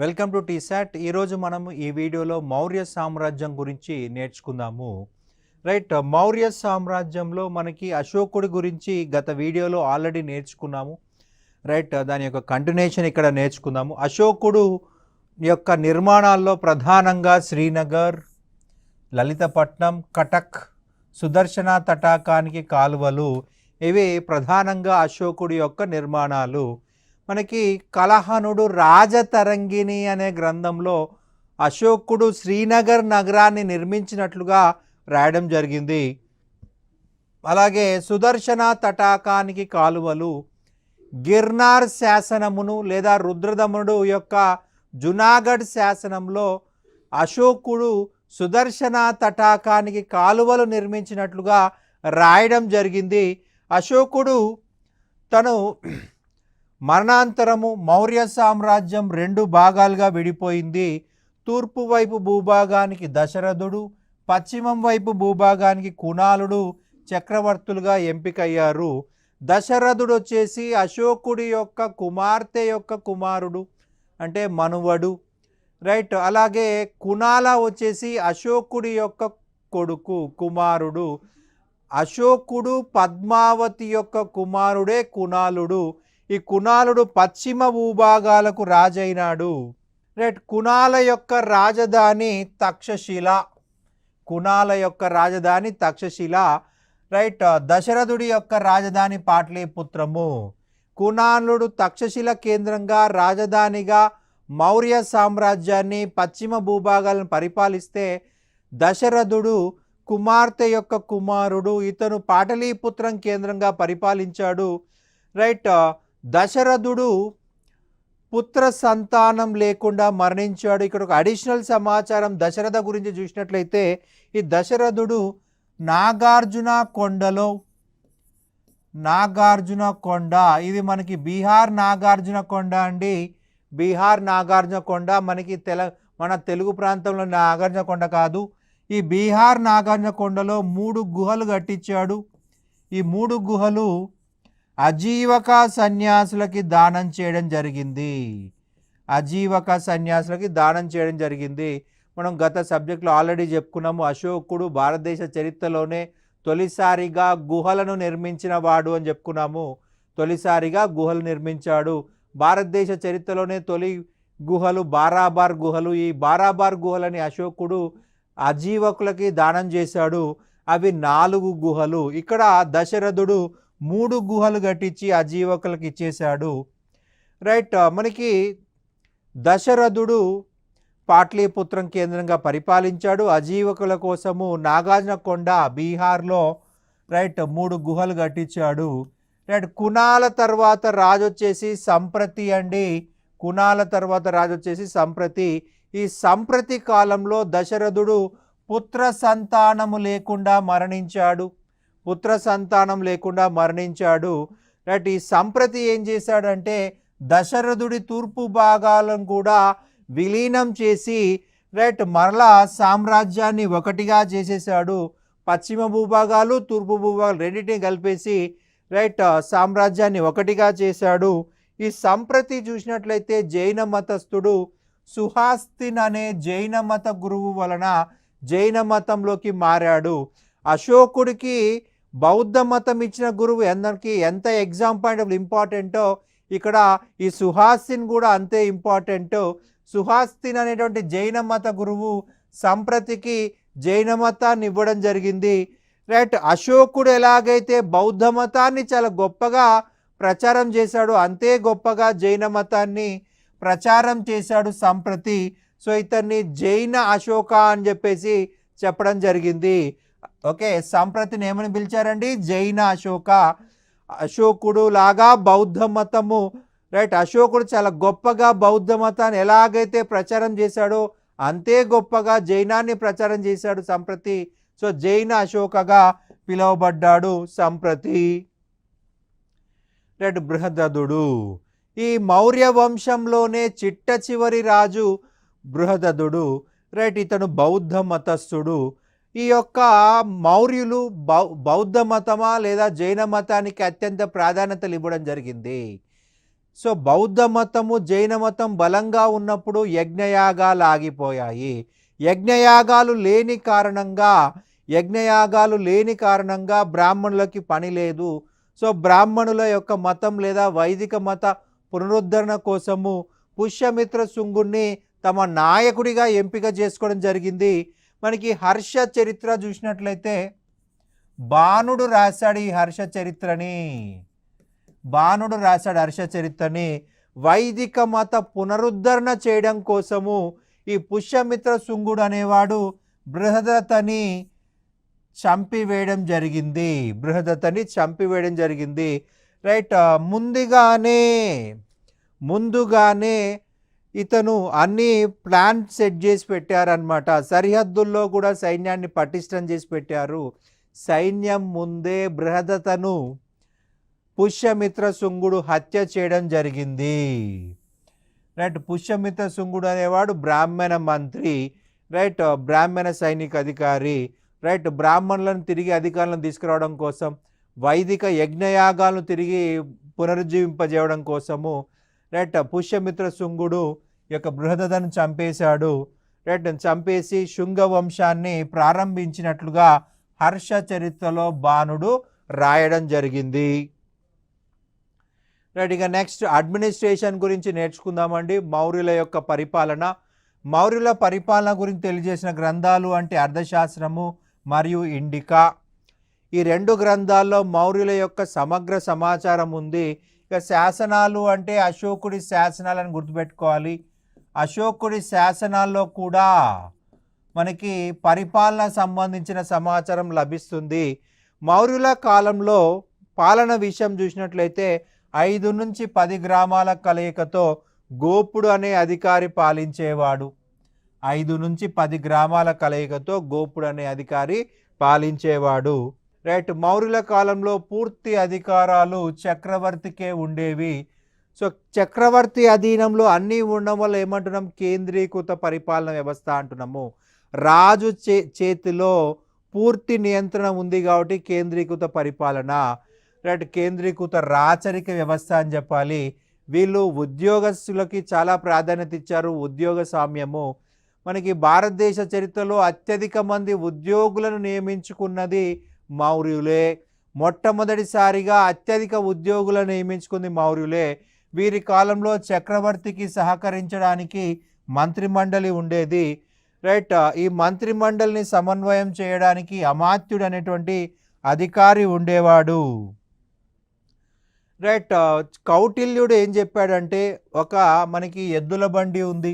Welcome to T-SAT. ఈరోజు మనం ఈ వీడియోలో మౌర్య సామ్రాజ్యం గురించి నేర్చుకుందాము. రైట్, మౌర్య సామ్రాజ్యంలో మనకి అశోకుడి గురించి గత వీడియోలో ఆల్రెడీ నేర్చుకున్నాము. రైట్, దాని యొక్క కంటిన్యూషన్ ఇక్కడ నేర్చుకుందాము. అశోకుడు యొక్క నిర్మాణాల్లో ప్రధానంగా శ్రీనగర్, లలితపట్నం, కటక్, సుదర్శన తటాకానికి కాలువలు ఇవి ప్రధానంగా అశోకుడి యొక్క నిర్మాణాలు. మనకి కలహనుడు రాజతరంగిణి అనే గ్రంథంలో అశోకుడు శ్రీనగర్ నగరాన్ని నిర్మించినట్లుగా రాయడం జరిగింది. అలాగే సుదర్శన తటాకానికి కాలువలు, గిర్నార్ శాసనమును లేదా రుద్రదముడు యొక్క జునాగఢ్ శాసనంలో అశోకుడు సుదర్శన తటాకానికి కాలువలు నిర్మించినట్లుగా రాయడం జరిగింది. అశోకుడు తను మరణాంతరము మౌర్య సామ్రాజ్యం రెండు భాగాలుగా విడిపోయింది. తూర్పు వైపు భూభాగానికి దశరథుడు, పశ్చిమం వైపు భూభాగానికి కునాలుడు చక్రవర్తులుగా ఎంపికయ్యారు. దశరథుడు వచ్చేసి అశోకుడి యొక్క కుమార్తె యొక్క కుమారుడు, అంటే మనువడు. రైట్, అలాగే కునాల వచ్చేసి అశోకుడి యొక్క కొడుకు కుమారుడు. అశోకుడు పద్మావతి యొక్క కుమారుడే కునాలుడు. ఈ కునాలుడు పశ్చిమ భూభాగాలకు రాజైనాడు. రైట్, కునాల యొక్క రాజధాని తక్షశిల. కునాల యొక్క రాజధాని తక్షశిల. రైట్, దశరథుడి యొక్క రాజధాని పాటలీపుత్రము. కునాలుడు తక్షశిల కేంద్రంగా రాజధానిగా మౌర్య సామ్రాజ్యాన్ని పశ్చిమ భూభాగాలను పరిపాలిస్తే, దశరథుడు కుమార్తె యొక్క కుమారుడు ఇతను పాటలీపుత్రం కేంద్రంగా పరిపాలించాడు. రైట్, దశరథుడు పుత్ర సంతానం లేకుండా మరణించాడు. ఇక్కడ ఒక అడిషనల్ సమాచారం దశరథ గురించి చూసినట్లయితే, ఈ దశరథుడు నాగార్జున కొండ, ఇది మనకి బీహార్ నాగార్జున కొండ అండి. బీహార్ నాగార్జున కొండ మనకి మన తెలుగు ప్రాంతంలో నాగార్జున కొండ కాదు. ఈ బీహార్ నాగార్జున కొండలో 3 గుహలు కట్టించాడు. ఈ 3 గుహలు అజీవక సన్యాసులకి దానం చేయడం జరిగింది. అజీవక సన్యాసులకి దానం చేయడం జరిగింది. మనం గత సబ్జెక్టులో ఆల్రెడీ చెప్పుకున్నాము. అశోకుడు భారతదేశ చరిత్రలోనే తొలిసారిగా గుహలను నిర్మించిన వాడు అని చెప్పుకున్నాము. తొలిసారిగా గుహలు నిర్మించాడు. భారతదేశ చరిత్రలోనే తొలి గుహలు బారాబార్ గుహలు. ఈ బారాబార్ గుహలని అశోకుడు అజీవకులకి దానం చేశాడు. అవి 4 గుహలు. ఇక్కడ దశరథుడు 3 గుహలు కట్టించి అజీవకులకు ఇచ్చేశాడు. రైట్, మనకి దశరథుడు పాటలీపుత్రం కేంద్రంగా పరిపాలించాడు. అజీవకుల కోసము నాగార్జున కొండ బీహార్లో రైట్ 3 గుహలు కట్టించాడు. రైట్, కునాల తర్వాత రాజు వచ్చేసి సంప్రతి అండి. కునాల తర్వాత రాజు వచ్చేసి సంప్రతి. ఈ సంప్రతి కాలంలో దశరథుడు పుత్ర సంతానము లేకుండా మరణించాడు. రైట్, ఈ సంప్రతి ఏం చేశాడంటే దశరథుడి తూర్పు భాగాలను కూడా విలీనం చేసి రైట్ మరలా సామ్రాజ్యాన్ని ఒకటిగా చేసేసాడు. పశ్చిమ భూభాగాలు తూర్పు భూభాగాలు రెండింటిని కలిపేసి రైట్ సామ్రాజ్యాన్ని ఒకటిగా చేశాడు. ఈ సంప్రతి చూసినట్లయితే జైన మతస్థుడు సుహాస్తిన్ అనే జైన మత గురువు వలన జైన మతంలోకి మారాడు. అశోకుడికి బౌద్ధ మతం ఇచ్చిన గురువు ఎంత ఎగ్జామ్ పాయింట్ ఆఫ్ ఇంపార్టెంటో ఇక్కడ ఈ సుహాసిన్ కూడా అంతే ఇంపార్టెంట్. సుహాస్తిన్ అనేటువంటి జైన మత గురువు సంప్రతికి జైన మతాన్ని ఇవ్వడం జరిగింది. రైట్, అశోకుడు ఎలాగైతే బౌద్ధ మతాన్ని చాలా గొప్పగా ప్రచారం చేశాడు, అంతే గొప్పగా జైన మతాన్ని ప్రచారం చేశాడు సంప్రతి. సో ఇతన్ని జైన అశోక అని చెప్పేసి చెప్పడం జరిగింది. ఓకే, సంప్రతిని ఏమని పిలిచారండి? జైన అశోక. అశోకుడు లాగా బౌద్ధ మతము రైట్, అశోకుడు చాలా గొప్పగా బౌద్ధ మతాన్ని ఎలాగైతే ప్రచారం చేశాడో అంతే గొప్పగా జైనాన్ని ప్రచారం చేశాడు సంప్రతి. సో జైన అశోకగా పిలువబడ్డాడు సంప్రతి. రైట్, బృహదదుడు ఈ మౌర్య వంశంలోనే చిట్ట చివరి రాజు బృహదదుడు. రైట్, ఇతను బౌద్ధ మతస్థుడు. ఈ యొక్క మౌర్యులు బౌద్ధ మతమా లేదా జైన మతానికి అత్యంత ప్రాధాన్యతలు ఇవ్వడం జరిగింది. సో బౌద్ధ మతము జైన మతం బలంగా ఉన్నప్పుడు యజ్ఞయాగాలు ఆగిపోయాయి. యజ్ఞయాగాలు లేని కారణంగా బ్రాహ్మణులకి పని లేదు. సో బ్రాహ్మణుల యొక్క మతం లేదా వైదిక మత పునరుద్ధరణ కోసము పుష్యమిత్ర శుంగుణ్ణి తమ నాయకుడిగా ఎంపిక చేసుకోవడం జరిగింది. మనకి హర్ష చరిత్ర చూసినట్లయితే బాణుడు రాశాడు ఈ హర్ష చరిత్రని. వైదిక మత పునరుద్ధరణ చేయడం కోసము ఈ పుష్యమిత్ర శుంగుడు అనేవాడు బృహదతని చంపివేయడం జరిగింది. రైట్. ముందుగానే ఇతను అన్ని ప్లాన్ సెట్ చేసి పెట్టారనమాట. సరిహద్దుల్లో కూడా సైన్యాన్ని పటిష్టం చేసి పెట్టారు. సైన్యం ముందే బృహదతను పుష్యమిత్ర శుంగుడు హత్య చేయడం జరిగింది. రైట్. పుష్యమిత్ర శుంగుడు అనేవాడు బ్రాహ్మణ మంత్రి, రైట్, బ్రాహ్మణ సైనిక అధికారి, రైట్. బ్రాహ్మణులను తిరిగి అధికారులను తీసుకురావడం కోసం, వైదిక యజ్ఞయాగాలను తిరిగి పునరుజ్జీవింపజేయడం కోసము రైట్ పుష్యమిత్ర శుంగుడు యొక్క బృహదతను చంపేశాడు. రైట్. చంపేసి శుంగ వంశాన్ని ప్రారంభించినట్లుగా హర్ష చరిత్రలో బాణుడు రాయడం జరిగింది. రైట్. ఇక నెక్స్ట్ అడ్మినిస్ట్రేషన్ గురించి నేర్చుకుందామండి. మౌర్యుల యొక్క పరిపాలన గురించి తెలియజేసిన గ్రంథాలు అంటే అర్థశాస్త్రము మరియు ఇండికా. ఈ రెండు గ్రంథాల్లో మౌర్యుల యొక్క సమగ్ర సమాచారం ఉంది. ఇక శాసనాలు అంటే అశోకుడి శాసనాలను గుర్తుపెట్టుకోవాలి. అశోకుడి శాసనాల్లో కూడా మనకి పరిపాలన సంబంధించిన సమాచారం లభిస్తుంది. మౌర్యుల కాలంలో పాలన విషయం చూసినట్లయితే 5 నుంచి 10 గ్రామాల కలయికతో గోపుడు అనే అధికారి పాలించేవాడు. 5 నుంచి 10 గ్రామాల కలయికతో గోపుడు అనే అధికారి పాలించేవాడు. రైట్. మౌర్యుల కాలంలో పూర్తి అధికారాలు చక్రవర్తికే ఉండేవి. సో చక్రవర్తి అధీనంలో అన్నీ ఉండడం వల్ల ఏమంటున్నాం, కేంద్రీకృత పరిపాలన వ్యవస్థ అంటున్నాము. రాజు చేతిలో పూర్తి నియంత్రణ ఉంది కాబట్టి కేంద్రీకృత పరిపాలన, రైట్, కేంద్రీకృత రాచరిక వ్యవస్థ అని చెప్పాలి. వీళ్ళు ఉద్యోగస్తులకి చాలా ప్రాధాన్యత ఇచ్చారు. ఉద్యోగ సామ్యము. మనకి భారతదేశ చరిత్రలో అత్యధిక మంది ఉద్యోగులను నియమించుకున్నది మౌర్యులే. మొట్టమొదటిసారిగా అత్యధిక ఉద్యోగులను నియమించుకుంది మౌర్యులే. వీరి కాలంలో చక్రవర్తికి సహకరించడానికి మంత్రిమండలి ఉండేది. రైట్. ఈ మంత్రిమండలిని సమన్వయం చేయడానికి అమాత్యుడు అనేటువంటి అధికారి ఉండేవాడు. రైట్. కౌటిల్యుడు ఏం చెప్పాడంటే, మనకి ఎద్దుల బండి ఉంది.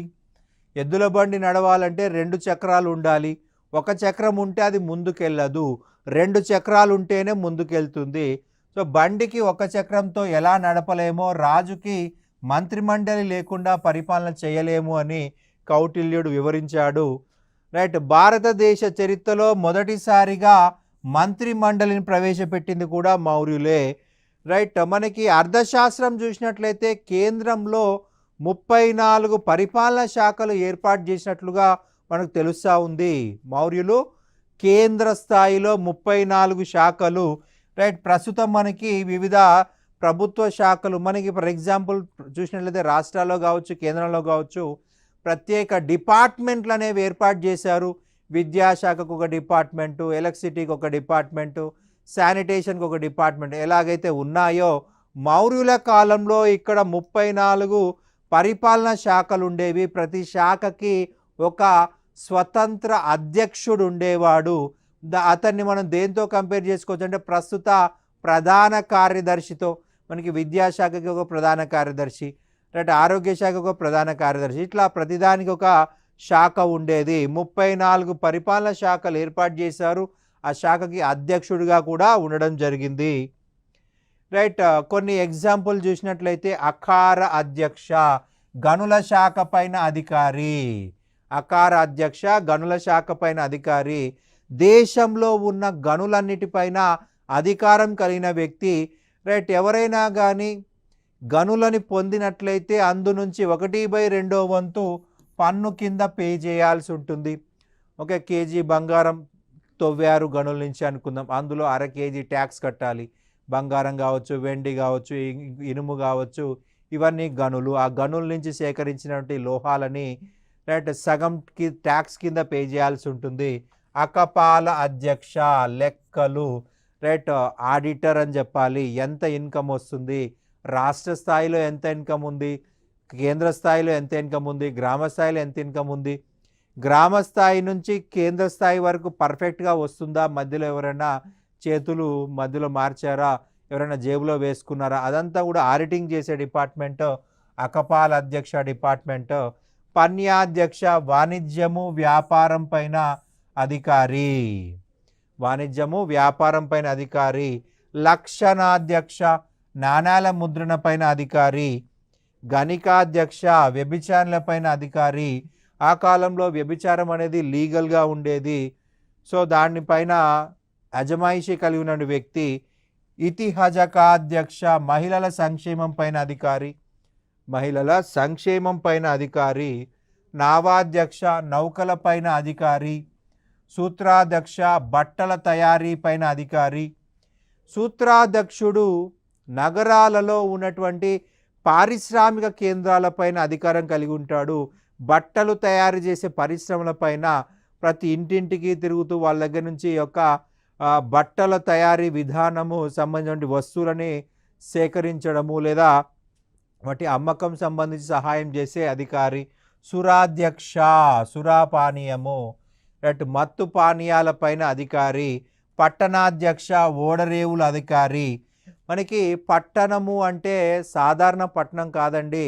ఎద్దుల బండి నడవాలంటే 2 చక్రాలు ఉండాలి. ఒక చక్రం ఉంటే అది ముందుకెళ్ళదు, 2 చక్రాలు ఉంటేనే ముందుకెళ్తుంది. సో బండికి ఒక చక్రంతో ఎలా నడపలేమో రాజుకి మంత్రిమండలి లేకుండా పరిపాలన చేయలేము అని కౌటిల్యుడు వివరించాడు. రైట్. భారతదేశ చరిత్రలో మొదటిసారిగా మంత్రిమండలిని ప్రవేశపెట్టింది కూడా మౌర్యులే. రైట్. మనకి అర్థశాస్త్రం చూసినట్లయితే కేంద్రంలో 34 పరిపాలనా శాఖలు ఏర్పాటు చేసినట్లుగా మనకు తెలుస్తూ ఉంది. మౌర్యులు కేంద్ర స్థాయిలో 34 శాఖలు. రైట్. ప్రస్తుతం మనకి వివిధ ప్రభుత్వ శాఖలు మనకి ఫర్ ఎగ్జాంపుల్ చూసినట్లయితే రాష్ట్రాల్లో కావచ్చు, కేంద్రంలో కావచ్చు, ప్రత్యేక డిపార్ట్మెంట్లు అనేవి ఏర్పాటు చేశారు. విద్యాశాఖకు ఒక డిపార్ట్మెంటు, ఎలక్ట్రిసిటీకి ఒక డిపార్ట్మెంటు, శానిటేషన్కి ఒక డిపార్ట్మెంట్ ఎలాగైతే ఉన్నాయో మౌర్యుల కాలంలో ఇక్కడ 34 పరిపాలనా శాఖలు ఉండేవి. ప్రతి శాఖకి ఒక స్వతంత్ర అధ్యక్షుడు ఉండేవాడు. అతన్ని మనం దేంతో కంపేర్ చేసుకోవచ్చు అంటే ప్రస్తుత ప్రధాన కార్యదర్శితో. మనకి విద్యాశాఖకి ఒక ప్రధాన కార్యదర్శి, రైట్, ఆరోగ్య శాఖకు ఒక ప్రధాన కార్యదర్శి, ఇట్లా ప్రతిదానికి ఒక శాఖ ఉండేది. 34 పరిపాలనా శాఖలు ఏర్పాటు చేశారు. ఆ శాఖకి అధ్యక్షుడిగా కూడా ఉండడం జరిగింది. రైట్. కొన్ని ఎగ్జాంపుల్ చూసినట్లయితే అకార అధ్యక్ష, గనుల శాఖ పైన అధికారి. అకార అధ్యక్ష, గనుల శాఖ పైన అధికారి. దేశంలో ఉన్న గనులన్నిటిపైన అధికారం కలిగిన వ్యక్తి. రైట్. ఎవరైనా కానీ గనులని పొందినట్లయితే అందు నుంచి 1/2 వంతు పన్ను కింద పే చేయాల్సి ఉంటుంది. ఓకే, కేజీ బంగారం తవ్వారు గనుల నుంచి అనుకుందాం, అందులో 1/2 కేజీ ట్యాక్స్ కట్టాలి. బంగారం కావచ్చు, వెండి కావచ్చు, ఇనుము కావచ్చు, ఇవన్నీ గనులు. ఆ గనుల నుంచి సేకరించినటువంటి లోహాలని రైట్ సగంకి ట్యాక్స్ కింద పే చేయాల్సి ఉంటుంది. అకపాల అధ్యక్ష లెక్కలు రైట్ ఆడిటర్ అని చెప్పాలి. ఎంత ఇన్కమ్ వస్తుంది, రాష్ట్ర స్థాయిలో ఎంత ఇన్కమ్ ఉంది, కేంద్ర స్థాయిలో ఎంత ఇన్కమ్ ఉంది, గ్రామ స్థాయిలో ఎంత ఇన్కమ్ ఉంది, గ్రామ స్థాయి నుంచి కేంద్ర స్థాయి వరకు పర్ఫెక్ట్గా వస్తుందా, మధ్యలో ఎవరైనా చేతులు మధ్యలో మార్చారా, ఎవరైనా జేబులో వేసుకున్నారా, అదంతా కూడా ఆడిటింగ్ చేసే డిపార్ట్మెంట్ అకపాల అధ్యక్ష డిపార్ట్మెంట్. పన్యాధ్యక్ష వాణిజ్యము వ్యాపారం పైన అధికారి, వాణిజ్యము వ్యాపారం పైన అధికారి. లక్షణాధ్యక్ష నాణాల ముద్రణ పైన అధికారి. గణికాధ్యక్ష వ్యభిచారుల పైన అధికారి. ఆ కాలంలో వ్యభిచారం అనేది లీగల్గా ఉండేది, సో దానిపైన అజమాయిషి కలిగి ఉన్న వ్యక్తి. ఇతిహజకాధ్యక్ష మహిళల సంక్షేమం పైన అధికారి, మహిళల సంక్షేమం పైన అధికారి. నావాధ్యక్ష నౌకల పైన అధికారి. సూత్రాధ్యక్ష బట్టల తయారీ పైన అధికారి. సూత్రాధ్యక్షుడు నగరాలలో ఉన్నటువంటి పారిశ్రామిక కేంద్రాలపైన అధికారం కలిగి ఉంటాడు. బట్టలు తయారు చేసే పరిశ్రమలపైన ప్రతి ఇంటింటికి తిరుగుతూ వాళ్ళ దగ్గర నుంచి యొక్క బట్టల తయారీ విధానము సంబంధించిన వస్తువులని సేకరించడము లేదా వాటి అమ్మకం సంబంధించి సహాయం చేసే అధికారి. సురాధ్యక్ష సురాపానీయము రైట్ మత్తు పానీయాల పైన అధికారి. పట్టణాధ్యక్ష ఓడరేవుల అధికారి. మనకి పట్టణము అంటే సాధారణ పట్టణం కాదండి,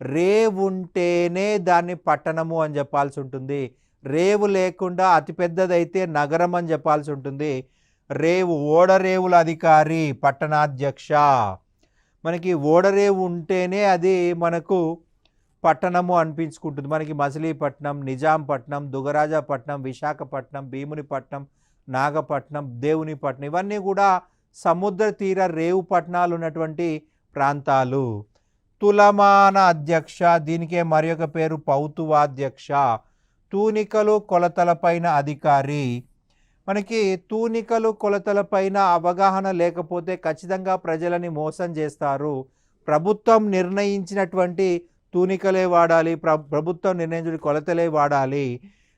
రేవు ఉంటేనే దాన్ని పట్టణము అని చెప్పాల్సి ఉంటుంది. రేవు లేకుండా అతిపెద్దదైతే నగరం అని చెప్పాల్సి ఉంటుంది. రేవు ఓడరేవుల అధికారి పట్టణాధ్యక్ష. మనకి ఓడరేవు ఉంటేనే అది మనకు పట్టణము అనిపించుకుంటుంది. మనకి మచిలీపట్నం, నిజాంపట్నం, దుగరాజపట్నం, విశాఖపట్నం, భీమునిపట్నం, నాగపట్నం, దేవునిపట్నం ఇవన్నీ కూడా సముద్ర తీర రేవు పట్టణాలు ఉన్నటువంటి ప్రాంతాలు. తులమాన అధ్యక్ష, దీనికే మరి ఒక పేరు పౌతువాధ్యక్ష. తూనికలు కొలతలపైన అధికారి. మనకి తూనికలు కొలతలపైన అవగాహన లేకపోతే ఖచ్చితంగా ప్రజలని మోసం చేస్తారు. ప్రభుత్వం నిర్ణయించినటువంటి తూనికలే వాడాలి, ప్రభుత్వం నిర్ణయించిన కొలతలే వాడాలి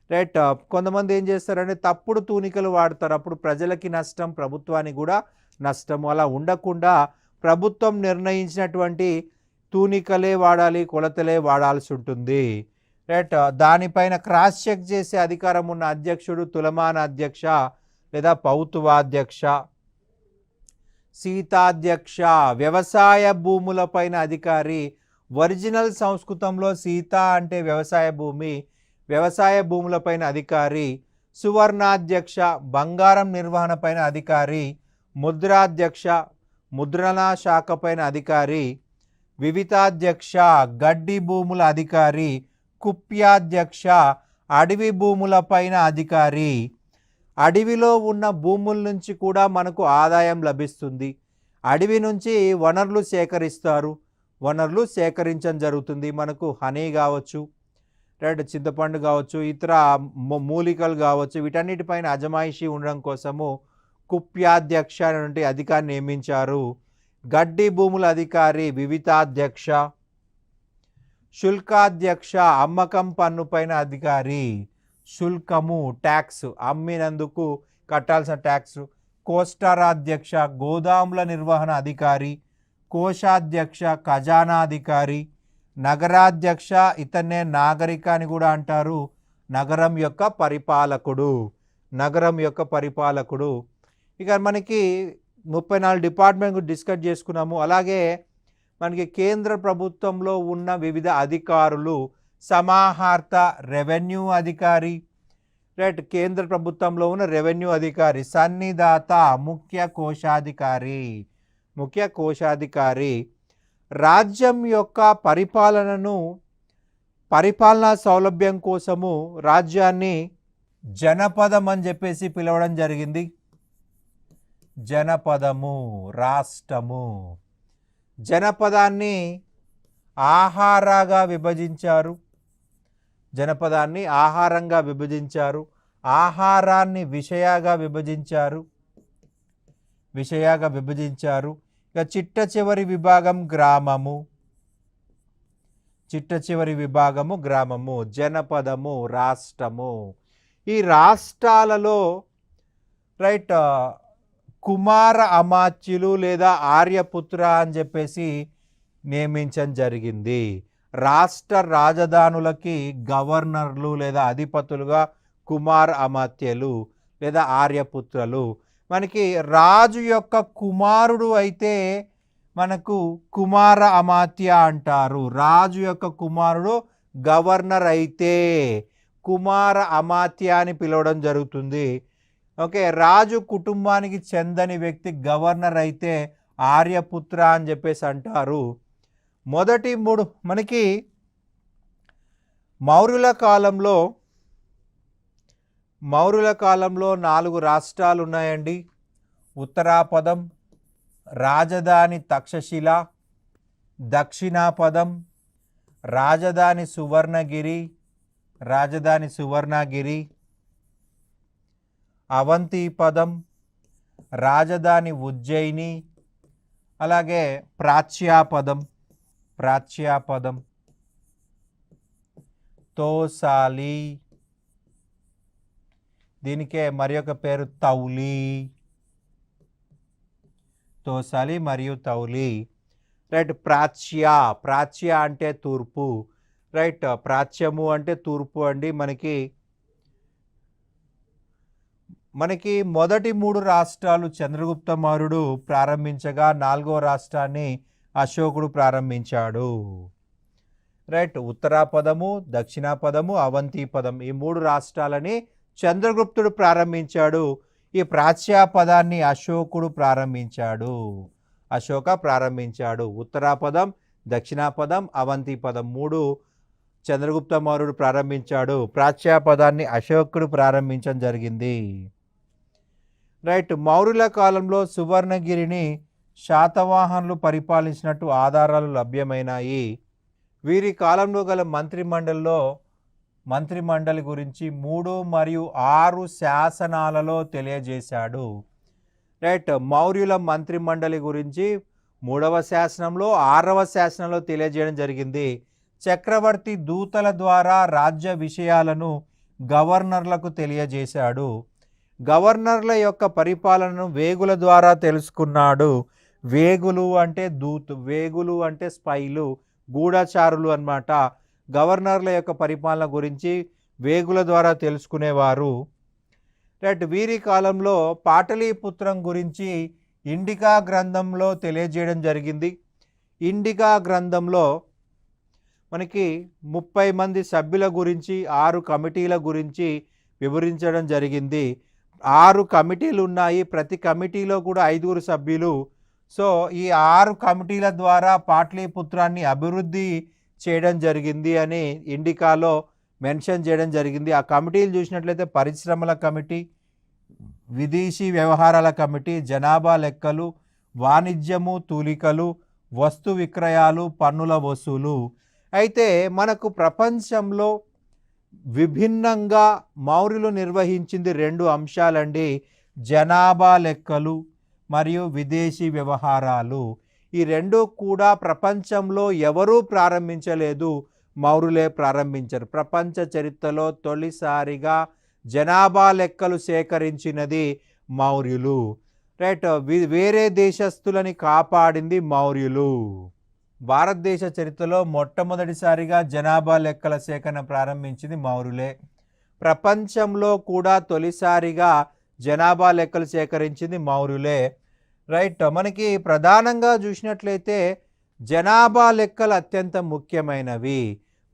రైట్. కొంతమంది ఏం చేస్తారంటే తప్పుడు తూనికలు వాడతారు, అప్పుడు ప్రజలకి నష్టం, ప్రభుత్వానికి కూడా నష్టం. అలా ఉండకుండా ప్రభుత్వం నిర్ణయించినటువంటి తూనికలే వాడాలి, కొలతలే వాడాల్సి ఉంటుంది రైట్. దానిపైన క్రాస్ చెక్ చేసే అధికారం ఉన్న అధ్యక్షుడు తులమాన అధ్యక్ష లేదా పౌతువాధ్యక్ష. సీతాధ్యక్ష వ్యవసాయ భూములపైన అధికారి. ఒరిజినల్ సంస్కృతంలో సీత అంటే వ్యవసాయ భూమి, వ్యవసాయ భూములపైన అధికారి. సువర్ణాధ్యక్ష బంగారం నిర్వహణ పైన అధికారి. ముద్రాధ్యక్ష ముద్రణా శాఖ పైన అధికారి. వివితాధ్యక్ష గడ్డి భూముల అధికారి. కుప్యాధ్యక్ష అడవి భూముల పైన అధికారి. అడవిలో ఉన్న భూముల నుంచి కూడా మనకు ఆదాయం లభిస్తుంది. అడవి నుంచి వనరులు సేకరిస్తారు, వనరులు సేకరించడం జరుగుతుంది. మనకు హనీ కావచ్చు రైట్, చింతపండు కావచ్చు, ఇతర మూలికలు కావచ్చు, వీటన్నిటిపైన అజమాయిషీ ఉండడం కోసము కుప్యాధ్యక్ష నుండి అధికారిని నియమించారు. గడ్డి భూముల అధికారి వివితాధ్యక్ష. శుల్కాధ్యక్ష అమ్మకం పన్ను పైన అధికారి. శుల్కము ట్యాక్స్, అమ్మినందుకు కట్టాల్సిన ట్యాక్స్. కోస్టరాధ్యక్ష గోదాముల నిర్వహణ అధికారి. కోశాధ్యక్ష ఖజానాధికారి. నగరాధ్యక్ష ఇతన్నే నాగరిక అని కూడా అంటారు, నగరం యొక్క పరిపాలకుడు, నగరం యొక్క పరిపాలకుడు. ఇక మనకి 34 డిపార్ట్మెంట్ డిస్కస్ చేసుకున్నాము. అలాగే మనకి కేంద్ర ప్రభుత్వంలో ఉన్న వివిధ అధికారులు. సమాహార్త రెవెన్యూ అధికారి రైట్, కేంద్ర ప్రభుత్వంలో ఉన్న రెవెన్యూ అధికారి. సన్నిదాత ముఖ్య కోశాధికారి, ముఖ్య కోశాధికారి. రాజ్యం యొక్క పరిపాలనా సౌలభ్యం కోసము రాజ్యాన్ని జనపదం అని చెప్పేసి పిలవడం జరిగింది. జనపదము రాష్ట్రము. జనపదాన్ని ఆహారంగా విభజించారు, జనపదాన్ని ఆహారంగా విభజించారు. ఆహారాన్ని విషయాగా విభజించారు, విషయాగా విభజించారు. ఇక చిట్ట చివరి విభాగం గ్రామము. చిట్ట చివరి విభాగము గ్రామము, జనపదము రాష్ట్రము. ఈ రాష్ట్రాలలో రైట్ కుమార అమాత్యులు లేదా ఆర్యపుత్ర అని చెప్పేసి నియమించడం జరిగింది. రాష్ట్ర రాజధానులకి గవర్నర్లు లేదా అధిపతులుగా కుమార అమాత్యులు లేదా ఆర్యపుత్రులు. మనకి రాజు యొక్క కుమారుడు అయితే మనకు కుమార అమాత్య అంటారు. రాజు యొక్క కుమారుడు గవర్నర్ అయితే కుమార అమాత్య అని పిలవడం జరుగుతుంది. ఓకే, రాజు కుటుంబానికి చెందని వ్యక్తి గవర్నర్ అయితే ఆర్యపుత్ర అని చెప్పేసి అంటారు. మొదటి 3 మనకి మౌర్యుల కాలంలో 4 రాష్ట్రాలు ఉన్నాయండి. ఉత్తరాపదం, రాజధాని తక్షశిల, దక్షిణాపదం, రాజధాని సువర్ణగిరి, అవంతిపదం, రాజధాని ఉజ్జయిని, అలాగే ప్రాచ్యాపదం, తోసాలి, దీనికే మరి ఒక పేరు తోసాలి మరియు తౌలి. రైట్, ప్రాచ్య అంటే తూర్పు. రైట్, ప్రాచ్యము అంటే తూర్పు అండి. మనకి మొదటి 3 రాష్ట్రాలు చంద్రగుప్త మౌర్యుడు ప్రారంభించగా 4వ రాష్ట్రాన్ని అశోకుడు ప్రారంభించాడు. రైట్, ఉత్తరాపదము, దక్షిణాపదము, అవంతిపదం ఈ 3 రాష్ట్రాలని చంద్రగుప్తుడు ప్రారంభించాడు. ఈ ప్రాచ్యాపదాన్ని అశోక ప్రారంభించాడు. ఉత్తరాపదం, దక్షిణాపదం, అవంతిపదం 3 చంద్రగుప్త మౌర్యుడు ప్రారంభించాడు. ప్రాచ్యాపదాన్ని అశోకుడు ప్రారంభించడం జరిగింది. రైట్, మౌర్యుల కాలంలో సువర్ణగిరిని శాతవాహనులు పరిపాలించినట్టు ఆధారాలు లభ్యమైనాయి. వీరి కాలంలో గల మంత్రిమండలి గురించి 3 మరియు 6 శాసనాలలో తెలియజేశాడు. రైట్, మౌర్యుల మంత్రిమండలి గురించి 3వ శాసనంలో 6వ శాసనంలో తెలియజేయడం జరిగింది. చక్రవర్తి దూతల ద్వారా రాజ్య విషయాలను గవర్నర్లకు తెలియజేశాడు. గవర్నర్ల యొక్క పరిపాలనను వేగుల ద్వారా తెలుసుకున్నాడు. వేగులు అంటే స్పైలు, గూఢచారులు అన్నమాట. గవర్నర్ల యొక్క పరిపాలన గురించి వేగుల ద్వారా తెలుసుకునేవారు. రైట్, వీరి కాలంలో పాటలీపుత్రం గురించి ఇండికా గ్రంథంలో తెలియజేయడం జరిగింది. ఇండికా గ్రంథంలో మనకి 30 మంది సభ్యుల గురించి 6 కమిటీల గురించి వివరించడం జరిగింది. 6 కమిటీలు ఉన్నాయి. ప్రతి కమిటీలో కూడా 5 సభ్యులు. సో ఈ 6 కమిటీల ద్వారా పాటలీపుత్రాన్ని అభివృద్ధి చేయడం జరిగింది అని ఇండికాలో మెన్షన్ చేయడం జరిగింది. ఆ కమిటీలు చూసినట్లయితే పరిశ్రమల కమిటీ, విదేశీ వ్యవహారాల కమిటీ, జనాభా లెక్కలు, వాణిజ్యము, తూలికలు, వస్తు విక్రయాలు, పన్నుల వసూలు. అయితే మనకు ప్రపంచంలో విభిన్నంగా మౌర్యులు నిర్వహించింది 2 అంశాలండి. జనాభా లెక్కలు మరియు విదేశీ వ్యవహారాలు. ఈ 2 కూడా ప్రపంచంలో ఎవరూ ప్రారంభించలేదు, మౌర్యులే ప్రారంభించారు. ప్రపంచ చరిత్రలో తొలిసారిగా జనాభా లెక్కలు సేకరించినది మౌర్యులు. రైట్, వేరే దేశస్తులని కాపాడింది మౌర్యులు. భారతదేశ చరిత్రలో మొట్టమొదటిసారిగా జనాభా లెక్కల సేకరణ ప్రారంభించింది మౌర్యులే. ప్రపంచంలో కూడా తొలిసారిగా జనాభా లెక్కలు సేకరించింది మౌర్యులే. రైట్, మనకి ప్రధానంగా చూసినట్లయితే జనాభా లెక్కలు అత్యంత ముఖ్యమైనవి.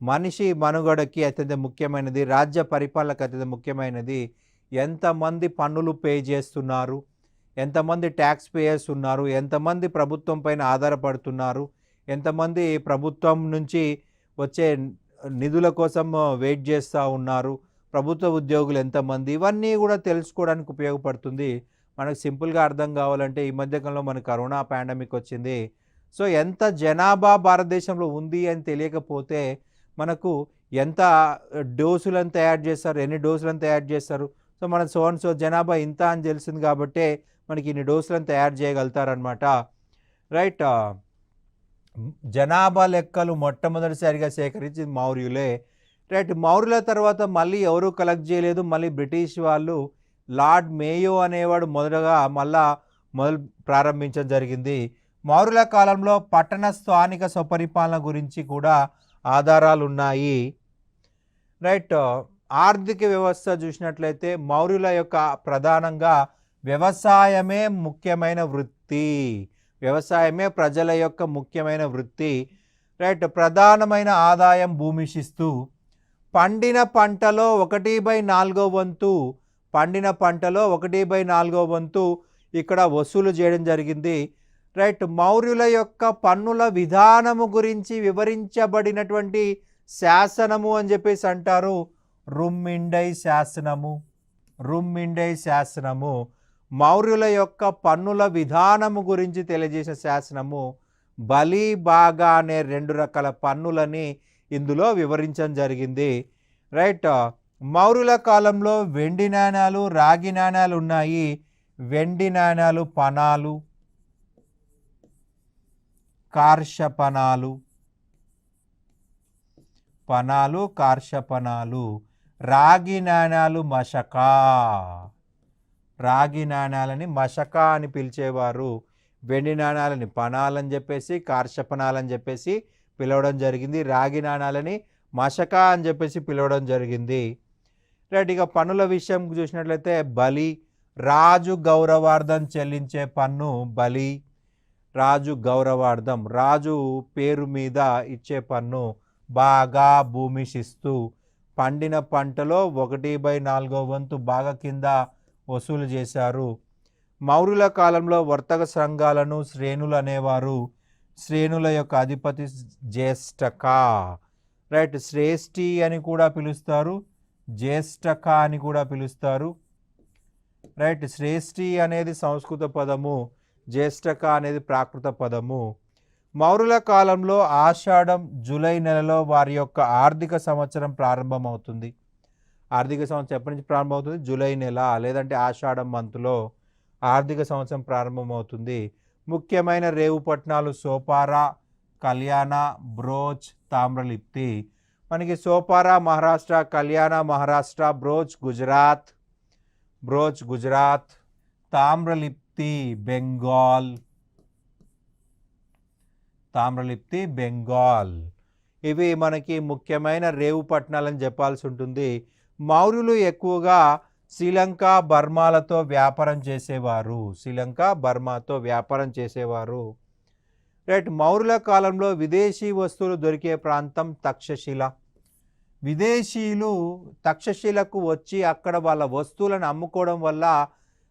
మనిషి మనుగడకి అత్యంత ముఖ్యమైనది, రాజ్య పరిపాలనకు అత్యంత ముఖ్యమైనది. ఎంతమంది పన్నులు పే చేస్తున్నారు, ఎంతమంది ట్యాక్స్ పేయర్స్ ఉన్నారు, ఎంతమంది ప్రభుత్వం పైన ఆధారపడుతున్నారు, ఎంతమంది ప్రభుత్వం నుంచి వచ్చే నిధుల కోసం వెయిట్ చేస్తూ ఉన్నారు, ప్రభుత్వ ఉద్యోగులు ఎంతమంది, ఇవన్నీ కూడా తెలుసుకోవడానికి ఉపయోగపడుతుంది. మనకు సింపుల్గా అర్థం కావాలంటే ఈ మధ్యకాలంలో మనకు కరోనా పాండమిక్ వచ్చింది. సో ఎంత జనాభా భారతదేశంలో ఉంది అని తెలియకపోతే మనకు ఎంత డోసులను తయారు చేస్తారు, ఎన్ని డోసులను తయారు చేస్తారు, సో మన సో జనాభా ఇంత అని తెలిసింది కాబట్టి మనకి ఇన్ని డోసులను తయారు చేయగలుగుతారనమాట. రైట్, జనాభా లెక్కలు మొట్టమొదటిసారిగా సేకరించింది మౌర్యులే. రైట్. మౌర్యుల తర్వాత మళ్ళీ ఎవరూ కలెక్ట్ చేయలేదు. మళ్ళీ బ్రిటిష్ వాళ్ళు లార్డ్ మేయో అనేవాడు మొదలు ప్రారంభించడం జరిగింది. మౌర్యుల కాలంలో పట్టణ స్థానిక స్వపరిపాలన గురించి కూడా ఆధారాలు ఉన్నాయి. రైట్. ఆర్థిక వ్యవస్థ చూసినట్లయితే మౌర్యుల యొక్క ప్రధానంగా వ్యవసాయమే ముఖ్యమైన వృత్తి. వ్యవసాయమే ప్రజల యొక్క ముఖ్యమైన వృత్తి. రైట్. ప్రధానమైన ఆదాయం భూమిశిస్తూ పండిన పంటలో 1/4 వంతు పంటలో 1/4 వంతు ఇక్కడ వసూలు చేయడం జరిగింది. రైట్. మౌర్యుల యొక్క పన్నుల విధానము గురించి వివరించబడినటువంటి శాసనము అని చెప్పేసి అంటారు రుమ్మిండై శాసనము. రుమ్మిండై శాసనము మౌర్యుల యొక్క పన్నుల విధానము గురించి తెలియజేసిన శాసనము. బలి బాగా అనే 2 రకాల పన్నులని ఇందులో వివరించడం జరిగింది. రైట్. మౌర్యుల కాలంలో వెండి నాణ్యాలు, రాగి నాణ్యాలు ఉన్నాయి. వెండి నాణ్యాలు పనాలు, కార్షపనాలు, కార్షపనాలు. రాగి నాణ్యాలు మషకా. రాగి నాణ్యాలని మషకా అని పిలిచేవారు. వెండి నాణ్యాలని పనాలని చెప్పేసి, కార్షపనాలని చెప్పేసి పిలవడం జరిగింది. రాగి నాణ్యాలని మషకా అని చెప్పేసి పిలవడం జరిగింది. రైట్. ఇక పన్నుల విషయం చూసినట్లయితే బలి, రాజు గౌరవార్థం చెల్లించే పన్ను బలి. రాజు గౌరవార్థం, రాజు పేరు మీద ఇచ్చే పన్ను. బాగా భూమిశిస్తు పండిన పంటలో 1/4 వంతు బాగా కింద వసూలు చేశారు. మౌర్యుల కాలంలో వర్తక సంఘాలను శ్రేణులు అనేవారు. శ్రేణుల యొక్క అధిపతి జ్యేష్ఠక. రైట్. శ్రేష్ఠి అని కూడా పిలుస్తారు, జ్యేష్ఠక అని కూడా పిలుస్తారు. రైట్. శ్రేష్ఠి అనేది సంస్కృత పదము, జ్యేష్ఠక అనేది ప్రాకృత పదము. మౌర్యుల కాలంలో ఆషాఢం, జూలై నెలలో వారి యొక్క ఆర్థిక సంవత్సరం ప్రారంభమవుతుంది. ఆర్థిక సంవత్సరం ఎప్పటి నుంచి ప్రారంభమవుతుంది? జూలై నెల లేదంటే ఆషాఢం మంత్లో ఆర్థిక సంవత్సరం ప్రారంభమవుతుంది. ముఖ్యమైన రేవు పట్టణాలు సోపారా, కళ్యాణ, బ్రోచ్, తామ్రలిప్తి. మనకి సోపారా మహారాష్ట్ర, కళ్యాణ మహారాష్ట్ర, బ్రోచ్ గుజరాత్, తామ్రలిప్తి బెంగాల్. ఇవి మనకి ముఖ్యమైన రేవు పట్టణాలని చెప్పాల్సి ఉంటుంది. మౌర్యులు ఎక్కువగా శ్రీలంక, బర్మాలతో వ్యాపారం చేసేవారు. రైట్. మౌర్యుల కాలంలో విదేశీ వస్తువులు దొరికే ప్రాంతం తక్షశిల. విదేశీయులు తక్షశిలకు వచ్చి అక్కడ వాళ్ళ వస్తువులను అమ్ముకోవడం వల్ల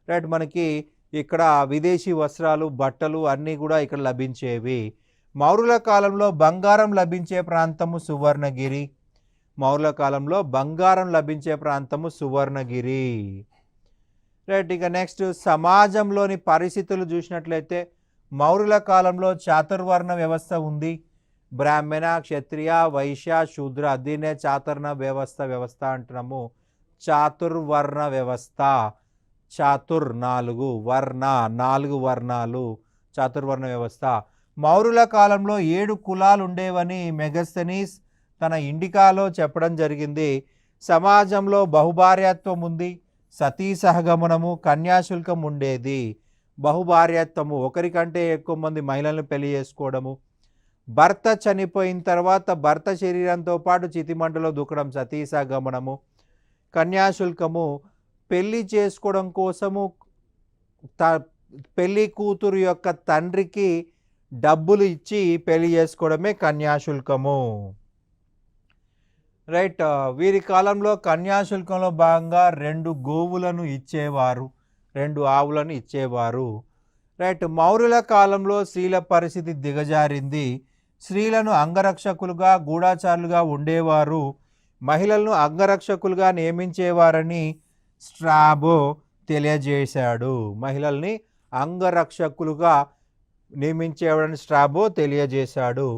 రైట్ మనకి ఇక్కడ విదేశీ వస్త్రాలు, బట్టలు అన్నీ కూడా ఇక్కడ లభించేవి. మౌర్యుల కాలంలో బంగారం లభించే ప్రాంతము సువర్ణగిరి. రైట్. ఇక నెక్స్ట్ సమాజంలోని పరిస్థితులు చూసినట్లయితే మౌర్యుల కాలంలో చాతుర్వర్ణ వ్యవస్థ ఉంది. బ్రాహ్మణ, క్షత్రియ, వైశ్య, శూద్ర, దీన్నే చాతుర్ణ వ్యవస్థ అంటున్నాము. చాతుర్వర్ణ వ్యవస్థ. చాతుర్ 4 వర్ణ 4 వర్ణాలు, చాతుర్వర్ణ వ్యవస్థ. మౌర్యుల కాలంలో 7 కులాలు ఉండేవని మెగస్తనీస్ తన ఇండికాలో చెప్పడం జరిగింది. సమాజంలో బహుభార్యాత్వం ఉంది, సతీ సహగమనము, కన్యాశుల్కం ఉండేది. బహుభార్యాత్వము, ఒకరికంటే ఎక్కువ మంది మహిళలను పెళ్లి చేసుకోవడము. భర్త చనిపోయిన తర్వాత భర్త శరీరంతో పాటు చితిమంటలో దూకడం సతీ సహగమనము. కన్యాశుల్కము, పెళ్లి చేసుకోవడం కోసము పెళ్లి కూతురు యొక్క తండ్రికి డబ్బులు ఇచ్చి పెళ్లి చేసుకోవడమే కన్యాశుల్కము. రైట్. వీరి కాలంలో కన్యాశుల్కంలో భాగంగా 2 గోవులను ఇచ్చేవారు, 2 ఆవులను ఇచ్చేవారు. రైట్. మౌర్యుల కాలంలో స్త్రీల పరిస్థితి దిగజారింది. స్త్రీలను అంగరక్షకులుగా, గూఢాచారులుగా ఉండేవారు. మహిళలను అంగరక్షకులుగా నియమించేవారని స్ట్రాబో తెలియజేశాడు. మహిళల్ని అంగరక్షకులుగా నియమించేవాడని స్ట్రాబో తెలియజేశాడు.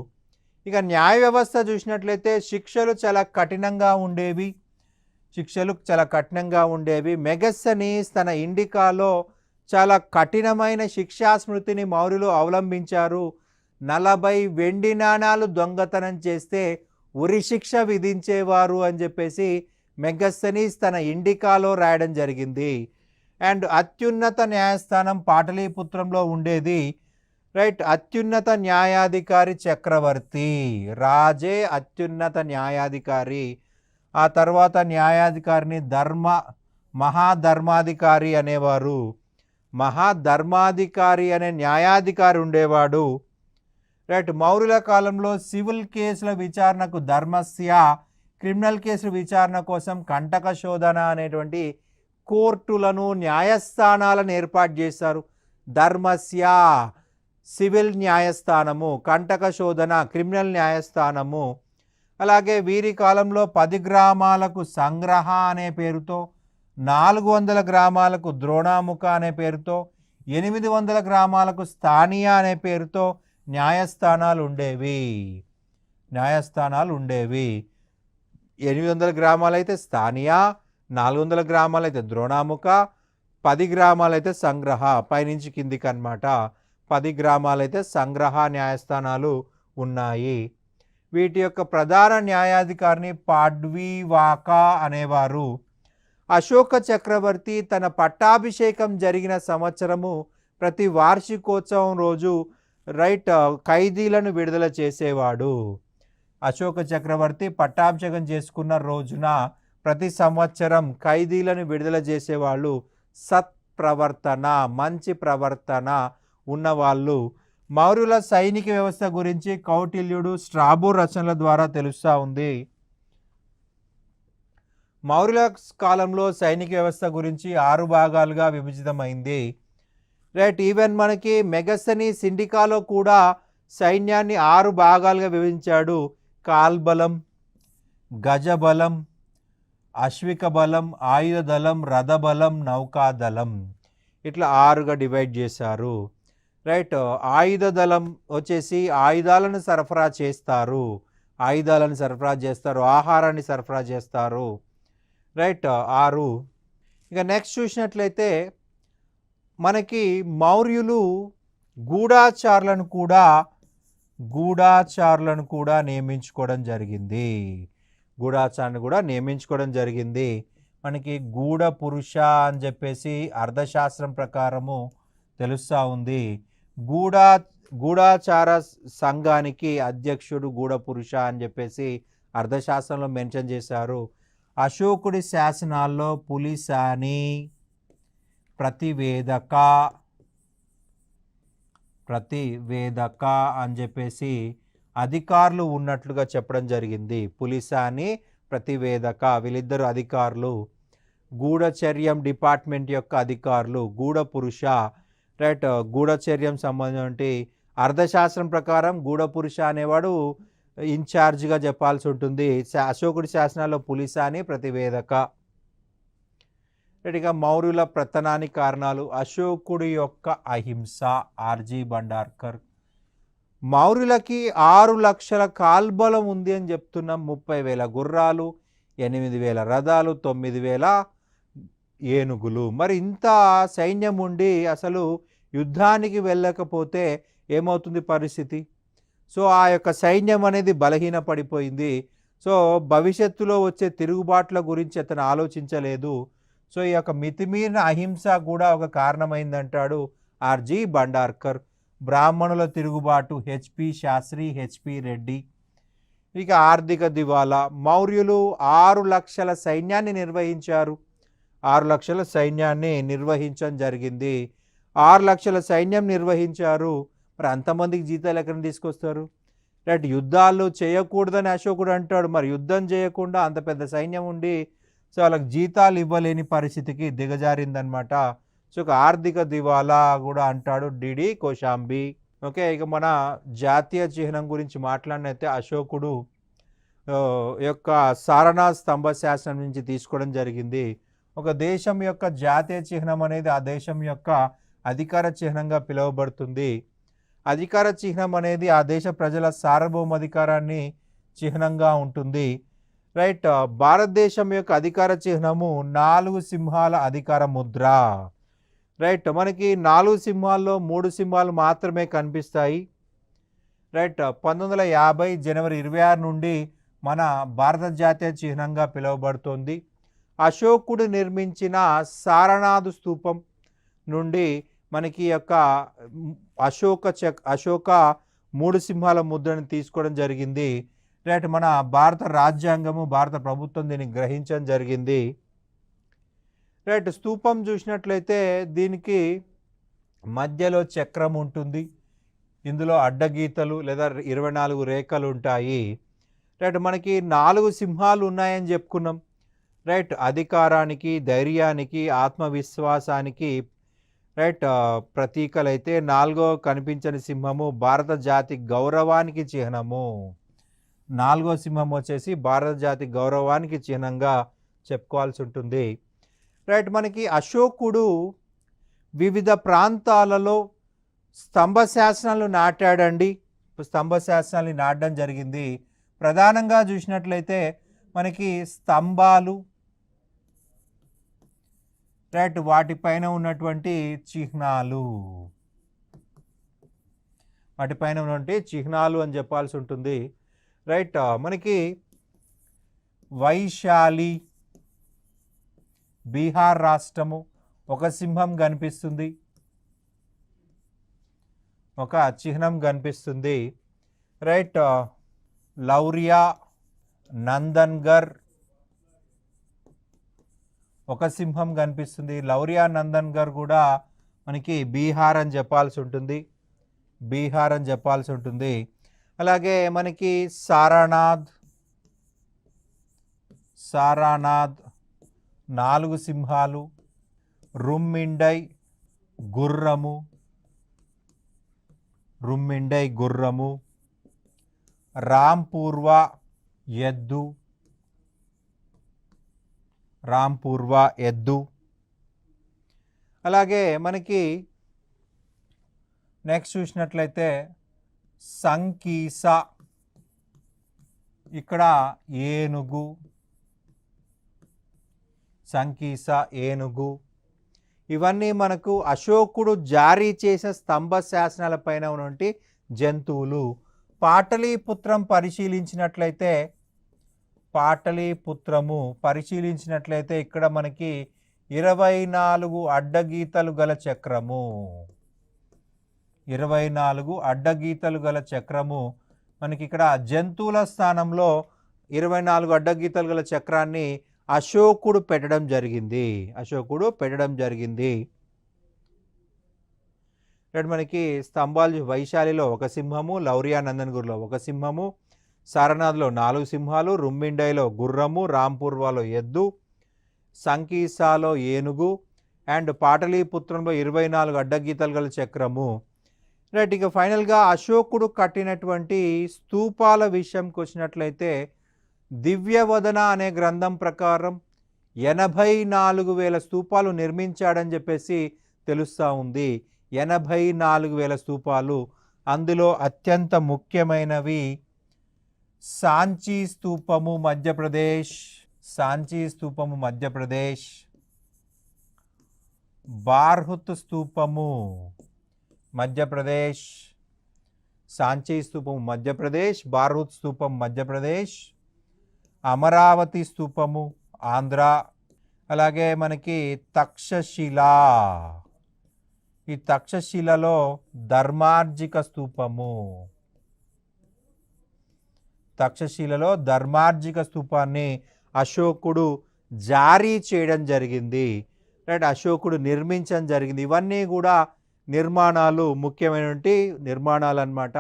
ఇక న్యాయ వ్యవస్థ చూసినట్లయితే శిక్షలు చాలా కఠినంగా ఉండేవి. మెగస్తనీస్ తన ఇండికాలో చాలా కఠినమైన శిక్షా స్మృతిని మౌర్యులు అవలంబించారు. 40 వెండి నాణాలు దొంగతనం చేస్తే ఉరిశిక్ష విధించేవారు అని చెప్పేసి మెగస్తనీస్ తన ఇండికాలో రాయడం జరిగింది. అండ్ అత్యున్నత న్యాయస్థానం పాటలీపుత్రంలో ఉండేది. రైట్, అత్యున్నత న్యాయాధికారి చక్రవర్తి, రాజే అత్యున్నత న్యాయాధికారి. ఆ తర్వాత న్యాయాధికారిని మహాధర్మాధికారి అనేవారు. మహాధర్మాధికారి అనే న్యాయాధికారి ఉండేవాడు. రైట్, మౌర్యుల కాలంలో సివిల్ కేసుల విచారణకు ధర్మస్య, క్రిమినల్ కేసుల విచారణ కోసం కంటక శోధన అనేటువంటి కోర్టులను, న్యాయస్థానాలను ఏర్పాటు చేశారు. ధర్మస్య సివిల్ న్యాయస్థానము, కంటక శోధన క్రిమినల్ న్యాయస్థానము. అలాగే వీరి కాలంలో 10 గ్రామాలకు సంగ్రహ అనే పేరుతో, 400 గ్రామాలకు ద్రోణాముఖ అనే పేరుతో, 800 గ్రామాలకు స్థానీయ అనే పేరుతో న్యాయస్థానాలు ఉండేవి. 800 గ్రామాలైతే స్థానీయ, 400 గ్రామాలైతే ద్రోణాముఖ, 10 గ్రామాలైతే సంగ్రహ, పైనుంచి కిందికి అన్నమాట. 10 గ్రామాలైతే సంగ్రహ న్యాయస్థానాలు ఉన్నాయి. వీటి యొక్క ప్రధాన న్యాయాధికారిని పాడ్వీవాకా అనేవారు. అశోక చక్రవర్తి తన పట్టాభిషేకం జరిగిన సంవత్సరము ప్రతి వార్షికోత్సవం రోజు ఖైదీలను విడుదల చేసేవాడు. అశోక చక్రవర్తి పట్టాభిషేకం చేసుకున్న రోజున ప్రతి సంవత్సరం ఖైదీలను విడుదల చేసేవాళ్ళు. సత్ప్రవర్తన, మంచి ప్రవర్తన ఉన్నవాళ్ళు. మౌర్యుల సైనిక వ్యవస్థ గురించి కౌటిల్యుడు స్ట్రాబో రచనల ద్వారా తెలుస్తూ ఉంది. మౌర్యుల కాలంలో సైనిక వ్యవస్థ గురించి 6 భాగాలుగా విభజితమైంది. రైట్, ఈవెన్ మనకి మెగస్తనీస్ ఇండికాలో కూడా సైన్యాన్ని 6 భాగాలుగా విభజించాడు. కాల్బలం, గజబలం, అశ్విక బలం, ఆయుధ దళం, రథబలం, నౌకాదళం, ఇట్లా 6గా డివైడ్ చేశారు. రైట్, ఆయుధ దళం వచ్చేసి ఆయుధాలను సరఫరా చేస్తారు, ఆహారాన్ని సరఫరా చేస్తారు. రైట్, 6. ఇక నెక్స్ట్ చూసినట్లయితే మనకి మౌర్యులు గూఢాచారులను కూడా నియమించుకోవడం జరిగింది. మనకి గూఢ పురుష అని చెప్పేసి అర్థశాస్త్రం ప్రకారము తెలుస్తూ ఉంది. గూఢాచార సంఘానికి అధ్యక్షుడు గూఢ పురుష అని చెప్పేసి అర్థశాస్త్రంలో మెన్షన్ చేశారు. అశోకుడి శాసనాల్లో పులిసాని, ప్రతివేదక అని చెప్పేసి అధికారులు ఉన్నట్లుగా చెప్పడం జరిగింది. పులిసాని, ప్రతివేదక వీళ్ళిద్దరు అధికారులు. గూఢచర్యం డిపార్ట్మెంట్ యొక్క అధికారులు గూఢ పురుష. రైట్, గూఢచర్యం సంబంధించి అర్థశాస్త్రం ప్రకారం గూఢ పురుష అనేవాడు ఇన్ఛార్జ్గా చెప్పాల్సి ఉంటుంది. అశోకుడి శాసనాల్లో పులిసాని, ప్రతివేదక. ఇక మౌర్యుల పతనానికి కారణాలు. అశోకుడి యొక్క అహింస, ఆర్జీ బండార్కర్. మౌర్యులకి 6 లక్షల కాల్బలం ఉంది అని చెప్తున్నాం. 30,000 గుర్రాలు, 8,000 రథాలు, 9,000 ఏనుగులు. మరి ఇంత సైన్యం ఉండి అసలు యుద్ధానికి వెళ్ళకపోతే ఏమవుతుంది పరిస్థితి? సో ఆ యొక్క సైన్యం అనేది బలహీన పడిపోయింది. సో భవిష్యత్తులో వచ్చే తిరుగుబాట్ల గురించి అతను ఆలోచించలేదు. సో ఈ యొక్క మితిమీరిన అహింస కూడా ఒక కారణమైందంటాడు ఆర్జీ బండార్కర్. బ్రాహ్మణుల తిరుగుబాటు, హెచ్పి శాస్త్రి, హెచ్పి రెడ్డి. ఇక ఆర్థిక దివాలా. మౌర్యులు 6 లక్షల సైన్యాన్ని నిర్వహించారు. 6 లక్షల సైన్యాన్ని నిర్వహించడం జరిగింది. 6 లక్షల సైన్యం నిర్వహించారు. మరి అంతమందికి జీతాలు ఎక్కడ తీసుకొస్తారు? రైట్, యుద్ధాలు చేయకూడదని అశోకుడు అంటాడు. మరి యుద్ధం చేయకుండా అంత పెద్ద సైన్యం ఉండి సో వాళ్ళకి జీతాలు ఇవ్వలేని పరిస్థితికి దిగజారిందనమాట. సో ఒక ఆర్థిక దివాలా కూడా అంటాడు డిడి కోశాంబి. ఓకే, ఇక మన జాతీయ చిహ్నం గురించి మాట్లాడినైతే అశోకుడు యొక్క సారనాథ్ స్తంభ శాసనం నుంచి తీసుకోవడం జరిగింది. ఒక దేశం యొక్క జాతీయ చిహ్నం అనేది ఆ దేశం యొక్క అధికార చిహ్నంగా పిలువబడుతుంది. అధికార చిహ్నం అనేది ఆ దేశ ప్రజల సార్వభౌమాధికారాన్ని చిహ్నంగా ఉంటుంది. రైట్, భారతదేశం యొక్క అధికార చిహ్నము 4 సింహాల అధికార ముద్ర. రైట్, మనకి 4 సింహాల్లో 3 సింహాలు మాత్రమే కనిపిస్తాయి. రైట్ 1950 జనవరి 26 నుండి మన భారత జాతీయ చిహ్నంగా పిలువబడుతోంది. అశోకుడు నిర్మించిన సారనాథ్ స్తూపం నుండి మనకి యొక్క అశోక 3 సింహాల ముద్రను తీసుకోవడం జరిగింది. రైట్ మన భారత రాజ్యాంగము, భారత ప్రభుత్వం దీన్ని గ్రహించడం జరిగింది. రైట్ స్తూపం చూసినట్లయితే దీనికి మధ్యలో చక్రం ఉంటుంది. ఇందులో అడ్డగీతలు లేదా 24 రేఖలు ఉంటాయి. రైట్ మనకి 4 సింహాలు ఉన్నాయని చెప్పుకున్నాం. రైట్ అధికారానికి, ధైర్యానికి, ఆత్మవిశ్వాసానికి రైట్ ప్రతీకలైతే 4వ కనిపించని సింహము భారత జాతి గౌరవానికి చిహ్నము. 4వ సింహం వచ్చేసి భారత జాతి గౌరవానికి చిహ్నంగా చెప్పుకోవాల్సి ఉంటుంది. రైట్ మనకి అశోకుడు వివిధ ప్రాంతాలలో స్తంభ శాసనాలు నాటాడండి. స్తంభ శాసనాలు నాటడం జరిగింది. ప్రధానంగా చూసినట్లయితే మనకి స్తంభాలు, రైట్ వాటిపైన ఉన్నటువంటి చిహ్నాలు, వాటిపైన ఉన్నటువంటి చిహ్నాలు అని చెప్పాల్సి ఉంటుంది. రైట్ మనకి వైశాలి బీహార్ రాష్ట్రము, ఒక సింహం కనిపిస్తుంది, ఒక చిహ్నం కనిపిస్తుంది. రైట్ లౌరియా నందన్గర్, ఒక సింహం కనిపిస్తుంది. లౌరియా నందన్గర్ కూడా మనకి బీహార్ అని చెప్పాల్సి ఉంటుంది, బీహార్ అని చెప్పాల్సి ఉంటుంది. అలాగే మనకి సారానాథ్ 4 సింహాలు. రుమ్మిండై గుర్రము. రాంపూర్వ ఎద్దు. అలాగే మనకి నెక్స్ట్ చూసినట్లయితే సంకీస, ఇక్కడ ఏనుగు. ఇవన్నీ మనకు అశోకుడు జారీ చేసిన స్తంభ శాసనాల పైన ఉన్నటువంటి జంతువులు. పాటలీపుత్రం పరిశీలించినట్లయితే ఇక్కడ మనకి 24 అడ్డగీతలు గల చక్రము. 24 అడ్డగీతలు గల చక్రము మనకి ఇక్కడ జంతువుల స్థానంలో 24 అడ్డగీతలు గల చక్రాన్ని అశోకుడు పెట్టడం జరిగింది. మనకి స్తంభాలు వైశాలిలో ఒక సింహము, లౌరియా నందన్గర్లో ఒక సింహము, సారనాథ్లో 4 సింహాలు, రుమ్మిండైలో గుర్రము, రాంపూర్వాలో ఎద్దు, సంకీసాలో ఏనుగు అండ్ పాటలీపుత్రంలో 24 అడ్డగీతలు గల చక్రము. రైట్ ఇక ఫైనల్గా అశోకుడు కట్టినటువంటి స్తూపాల విషయంకి వచ్చినట్లయితే దివ్యవదన అనే గ్రంథం ప్రకారం 84,000 స్తూపాలు నిర్మించాడని చెప్పేసి తెలుస్తూ ఉంది. 84,000 స్తూపాలు. అందులో అత్యంత ముఖ్యమైనవి సాంచీ స్తూపము మధ్యప్రదేశ్, బార్హుత్ స్తూపము మధ్యప్రదేశ్, సాంచీ స్తూపము మధ్యప్రదేశ్, బార్హుత్ స్తూపం మధ్యప్రదేశ్, అమరావతి స్తూపము ఆంధ్ర. అలాగే మనకి తక్షశిల, ఈ తక్షశిలలో ధర్మార్జిక స్తూపాన్ని అశోకుడు జారీ చేయడం జరిగింది. రైట్ అశోకుడు నిర్మించడం జరిగింది. ఇవన్నీ కూడా నిర్మాణాలు, ముఖ్యమైనటువంటి నిర్మాణాలు అన్నమాట.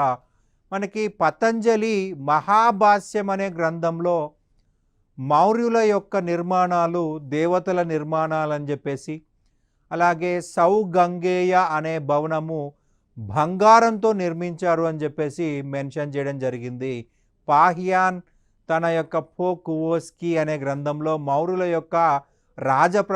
మనకి పతంజలి మహాభాష్యం అనే గ్రంథంలో మౌర్యుల యొక్క నిర్మాణాలు దేవతల నిర్మాణాలు అని చెప్పేసి, అలాగే సౌగంగేయ అనే భవనము బంగారంతో నిర్మించారు అని చెప్పేసి మెన్షన్ చేయడం జరిగింది. పాహియాన్ తన యొక్క పోకువోస్కీ అనే గ్రంథంలో మౌర్యుల యొక్క రాజ